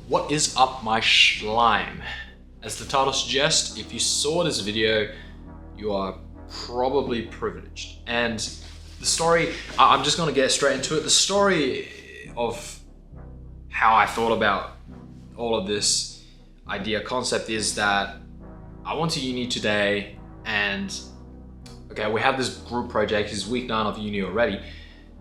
What is up, my slime? As the title suggests, if you saw this video, you are probably privileged. And the story, I'm just gonna get straight into it. The story of how I thought about all of this idea concept is that I went to uni today and okay, we have this group project. It's week 9 of uni already,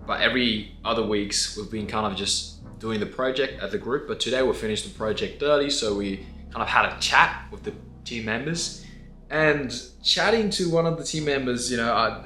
but every other weeks we've been kind of just doing the project at the group, but today we finished the project early, so we kind of had a chat with the team members. And chatting to one of the team members, you know,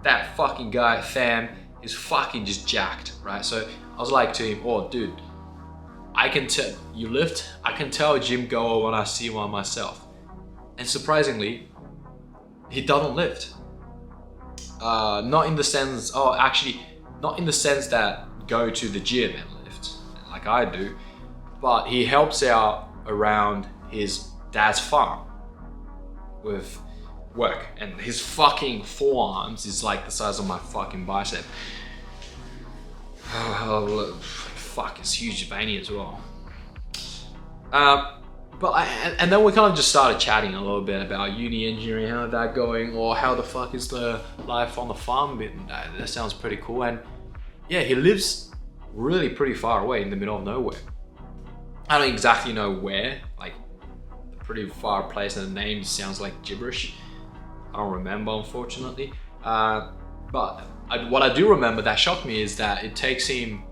that fucking guy, Tham, is fucking just jacked, right? So I was like to him, oh dude, I can tell, you lift? I can tell a gym goer when I see one myself. And surprisingly, he doesn't lift. Not in the sense, not in the sense that go to the gym and lift like I do, but he helps out around his dad's farm with work, and his fucking forearms is like the size of my fucking bicep. Fuck, it's huge, veiny as well. And then we kind of just started chatting a little bit about uni engineering, how that going, or how the fuck is the life on the farm bit. That sounds pretty cool. And yeah, he lives really pretty far away in the middle of nowhere. I don't exactly know where, like a pretty far place, and the name sounds like gibberish. I don't remember, unfortunately. But what I do remember that shocked me is that it takes him,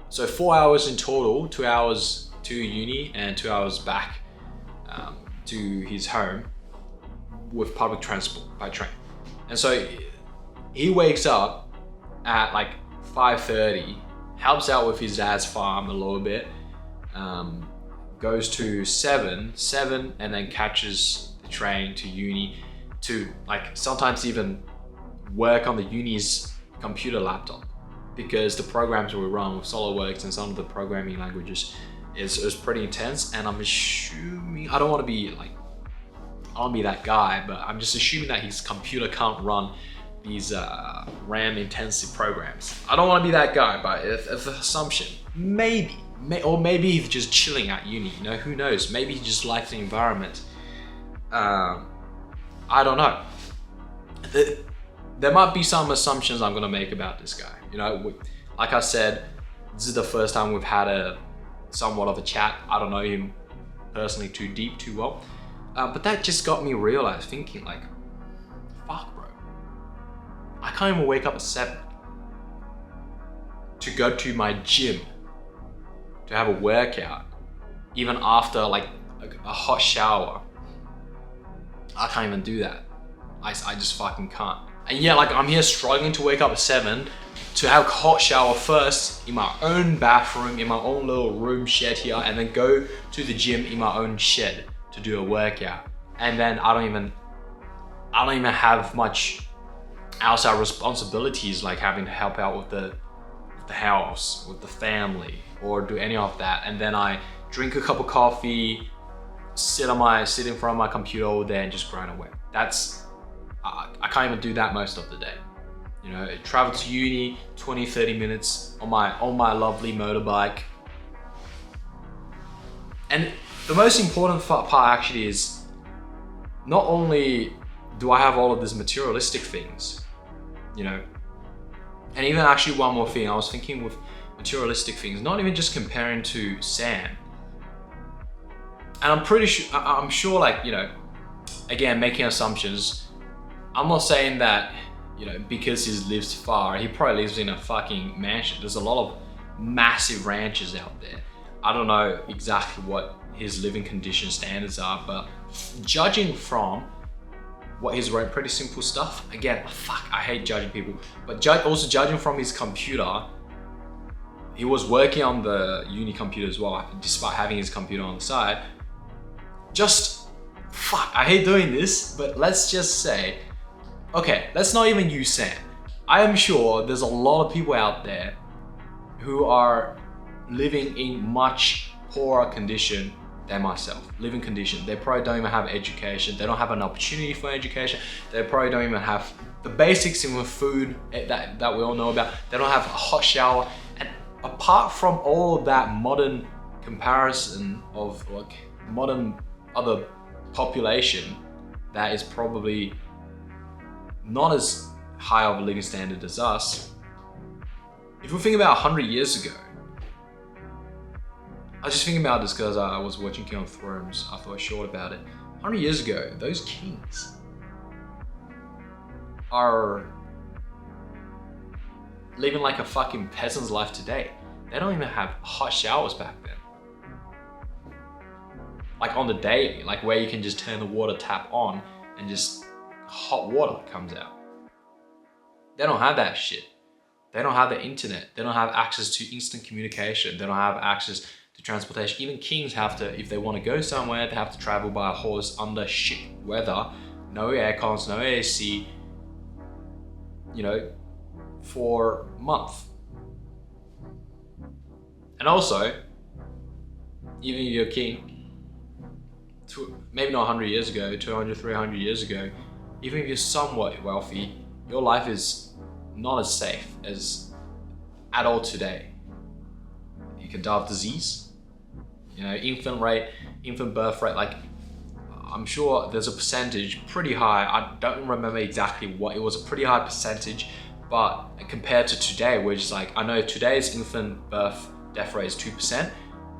so 4 hours in total, 2 hours to uni and 2 hours back to his home with public transport by train. And so he wakes up at like 5:30, helps out with his dad's farm a little bit, goes to 7, and then catches the train to uni to like sometimes even work on the uni's computer laptop, because the programs we run with SolidWorks and some of the programming languages is pretty intense. And I'm assuming, I don't want to be that guy, but I'm just assuming that his computer can't run these RAM intensive programs. I don't want to be that guy, but if the assumption, maybe he's just chilling at uni, you know, who knows? Maybe he just likes the environment. I don't know. There might be some assumptions I'm gonna make about this guy. You know, like I said, this is the first time we've had somewhat of a chat. I don't know him personally too well. But that just got me thinking like, fuck bro. I can't even wake up at 7 to go to my gym to have a workout, even after like a hot shower. I can't even do that. I just fucking can't. And yeah, like I'm here struggling to wake up at 7 to have a hot shower first in my own bathroom, in my own little room shed here, and then go to the gym in my own shed to do a workout. And then I don't even have much outside responsibilities, like having to help out with the house, with the family, or do any of that. And then I drink a cup of coffee, sit in front of my computer all day and just grind away. I can't even do that most of the day. You know, travel to uni, 20-30 minutes on my lovely motorbike. And the most important part actually is, not only do I have all of these materialistic things, you know, and even actually one more thing, I was thinking with materialistic things, not even just comparing to Sam. And I'm sure like, you know, again, making assumptions, I'm not saying that, you know, because he lives far, he probably lives in a fucking mansion. There's a lot of massive ranches out there. I don't know exactly what his living condition standards are, but judging from what he's wrote, pretty simple stuff. Again, fuck, I hate judging people, but also judging from his computer, he was working on the uni computer as well, despite having his computer on the side. Just, fuck, I hate doing this, but let's just say, okay, let's not even use Sam. I am sure there's a lot of people out there who are living in much poorer condition than myself. Living condition. They probably don't even have education. They don't have an opportunity for education. They probably don't even have the basics in food that we all know about. They don't have a hot shower. And apart from all of that modern comparison of like modern other population that is probably not as high of a living standard as us, if we think about 100 years ago, I was just thinking about this because I was watching King of Thrones. I thought a short about it. 100 years ago, those kings are living like a fucking peasant's life today. They don't even have hot showers back then. Like on the daily, like where you can just turn the water tap on and just hot water comes out. They don't have that shit. They don't have the internet. They don't have access to instant communication. They don't have access to transportation. Even kings have to, if they want to go somewhere, they have to travel by a horse under shit weather, no air cons, no AC, you know, for a month. And also, even if you're a king, maybe not 100 years ago, 200, 300 years ago, even if you're somewhat wealthy, your life is not as safe as adult today. You can die of disease, you know, infant birth rate, like I'm sure there's a percentage pretty high. I don't remember exactly what, it was a pretty high percentage, but compared to today, which is like, I know today's infant birth death rate is 2%,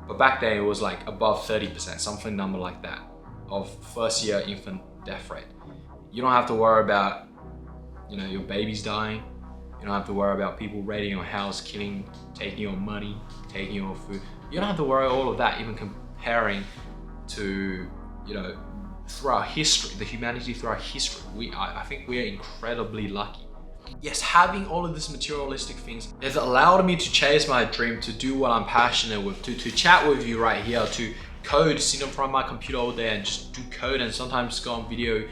but back then it was like above 30%, something number like that, of first year infant death rate. You don't have to worry about, you know, your babies dying. You don't have to worry about people raiding your house, killing, taking your money, taking your food. You don't have to worry all of that, even comparing to, you know, throughout history, the humanity throughout history. I think we are incredibly lucky. Yes, having all of these materialistic things has allowed me to chase my dream, to do what I'm passionate with, to chat with you right here, to code, sit in front of my computer all day and just do code, and sometimes go on video,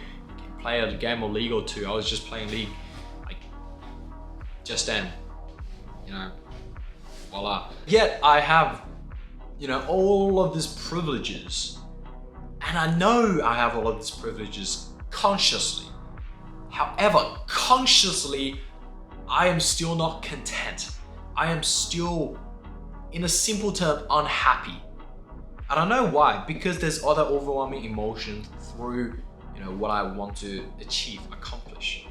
play a game of League or two. I was just playing League, like, just then, you know, voila. Yet I have, you know, all of these privileges, and I know I have all of these privileges consciously. However, consciously, I am still not content. I am still, in a simple term, unhappy. I don't know why, because there's other overwhelming emotions through, you know, what I want to achieve, accomplish.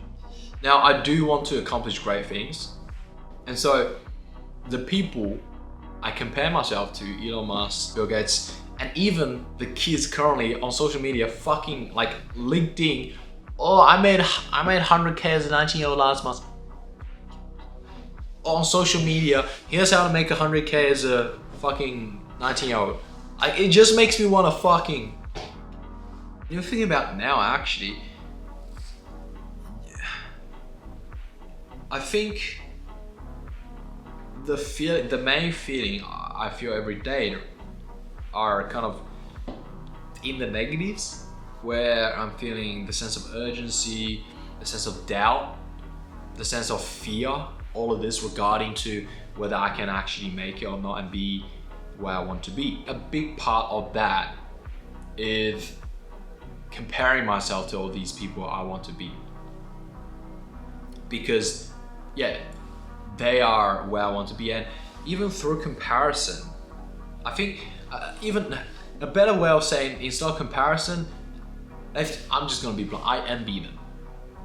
Now, I do want to accomplish great things. And so the people I compare myself to, Elon Musk, Bill Gates, and even the kids currently on social media, fucking like LinkedIn. Oh, I made 100K as a 19-year-old last month. On social media, here's how to make 100K as a fucking 19-year-old. Like, it just makes me want to fucking, you know, thinking about now actually, I think the main feeling I feel every day are kind of in the negatives, where I'm feeling the sense of urgency, the sense of doubt, the sense of fear, all of this regarding to whether I can actually make it or not and be where I want to be. A big part of that is comparing myself to all these people I want to be. Because, yeah, they are where I want to be, and even through comparison, I think even a better way of saying, instead of comparison, I'm just gonna be blunt, I envy them,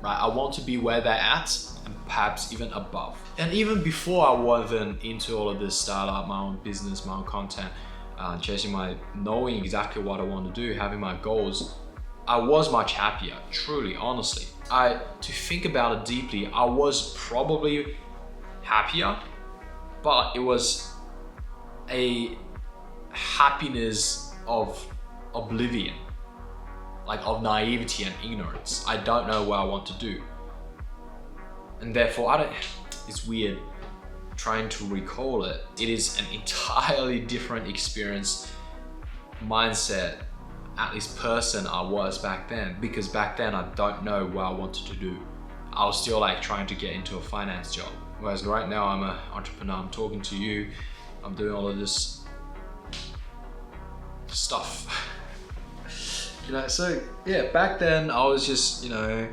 right? I want to be where they're at and perhaps even above. And even before I wasn't into all of this startup, my own business, my own content, knowing exactly what I want to do, having my goals, I was much happier, truly, honestly. To think about it deeply, I was probably happier, but it was a happiness of oblivion, like of naivety and ignorance. I don't know what I want to do. And therefore, it's weird trying to recall it. It is an entirely different experience, mindset, at least person I was back then, because back then I don't know what I wanted to do. I was still like trying to get into a finance job. Whereas right now I'm an entrepreneur, I'm talking to you, I'm doing all of this stuff. You know, so yeah, back then I was just, you know,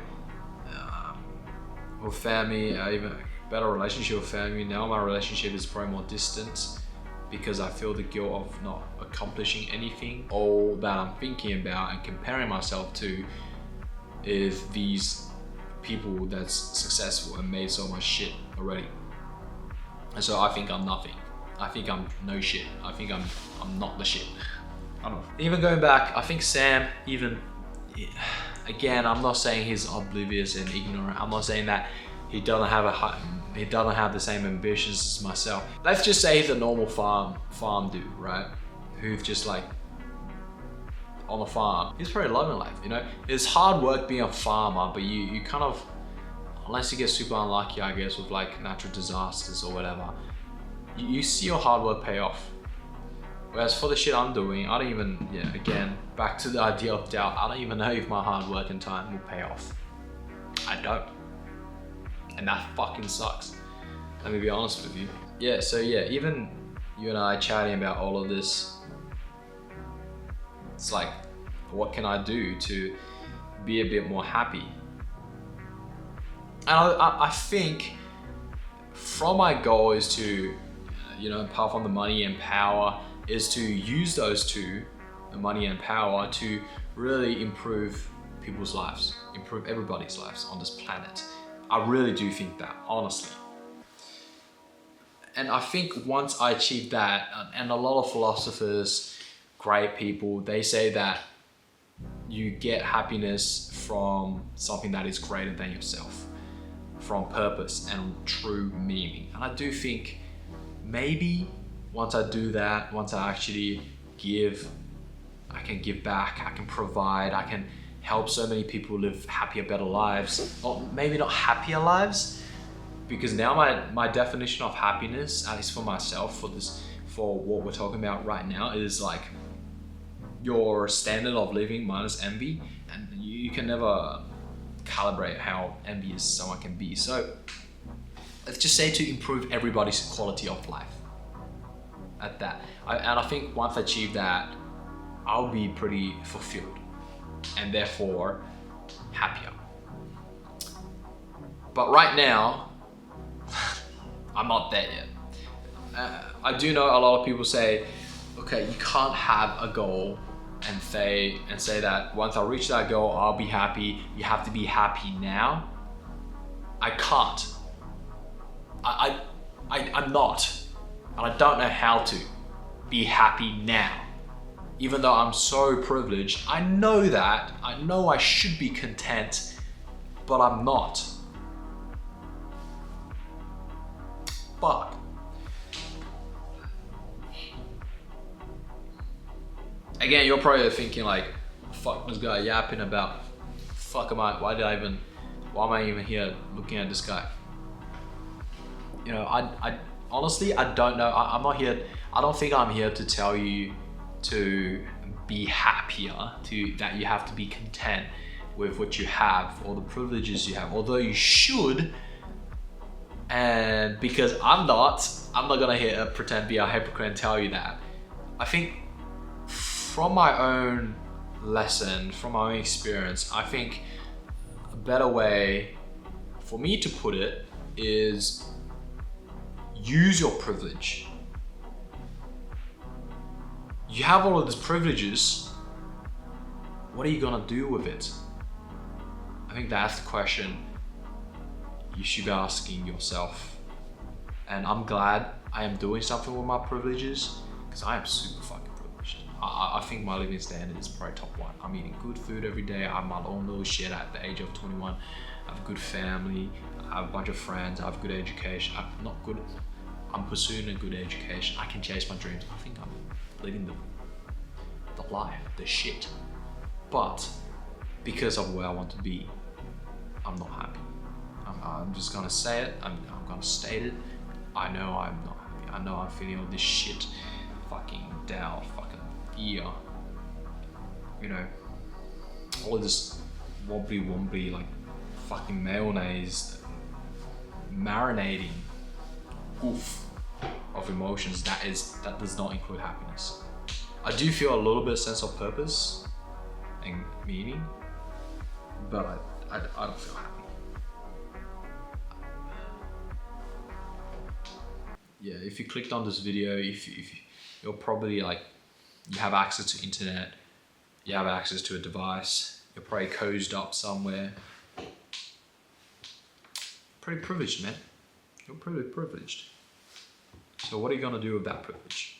with family, I even better relationship with family. Now my relationship is probably more distant because I feel the guilt of not accomplishing anything. All that I'm thinking about and comparing myself to is these people that's successful and made so much shit already. And so I think I'm nothing. I think I'm no shit. I think I'm not the shit. I don't know. Even going back, I think Sam, again, I'm not saying he's oblivious and ignorant. I'm not saying that he doesn't have the same ambitions as myself. Let's just say he's a normal farm dude, right? Who's just like on a farm. He's probably loving life, you know? It's hard work being a farmer, but you kind of, unless you get super unlucky, I guess, with like natural disasters or whatever, you see your hard work pay off. Whereas for the shit I'm doing, I don't even, again, back to the idea of doubt, I don't even know if my hard work and time will pay off. I don't. And that fucking sucks. Let me be honest with you. Yeah, so yeah, even you and I chatting about all of this, it's like, what can I do to be a bit more happy? And I think from my goal is to, apart from the money and power, is to use those two, the money and power, to really improve people's lives, improve everybody's lives on this planet. I really do think that, honestly. And I think once I achieve that, and a lot of philosophers, great people, they say that you get happiness from something that is greater than yourself, from purpose and true meaning. And I do think maybe once I do that, once I actually give, I can give back, I can provide, I can help so many people live happier, better lives. Or maybe not happier lives, because now my definition of happiness, at least for myself, for what we're talking about right now, is like your standard of living minus envy, and you can never calibrate how envious someone can be. So let's just say to improve everybody's quality of life at that. And I think once I achieve that, I'll be pretty fulfilled and therefore happier. But right now, I'm not there yet. I do know a lot of people say, okay, you can't have a goal and say that once I reach that goal, I'll be happy. You have to be happy now. I can't. I'm not. And I don't know how to be happy now. Even though I'm so privileged, I know that. I know I should be content, but I'm not. Fuck. Again, you're probably thinking like, fuck this guy yapping about, why am I even here looking at this guy? I honestly, I don't know. I'm not here, I don't think I'm here to tell you to be happier, that you have to be content with what you have or the privileges you have, although you should. And because I'm not gonna pretend to be a hypocrite and tell you that. I think from my own lesson, from my own experience, I think a better way for me to put it is use your privilege. You have all of these privileges, what are you gonna do with it? I think that's the question you should be asking yourself. And I'm glad I am doing something with my privileges, because I am super fucking privileged. I think my living standard is probably top one. I'm eating good food every day. I have my own little shit at the age of 21. I have a good family. I have a bunch of friends. I have good education. I'm pursuing a good education. I can chase my dreams. I think I'm living the life, the shit. But because of where I want to be, I'm not happy. I'm just gonna say it. I'm gonna state it. I know I'm not happy. I know I'm feeling all this shit, fucking doubt, fucking fear. All of this wobbly like fucking mayonnaise marinating oof of emotions that does not include happiness. I do feel a little bit of sense of purpose and meaning, but I don't feel happy. yeah, if you clicked on this video, if you're probably like, you have access to internet, you have access to a device, you're probably cozied up somewhere. Pretty privileged, man. You're pretty privileged. So what are you gonna do with that privilege?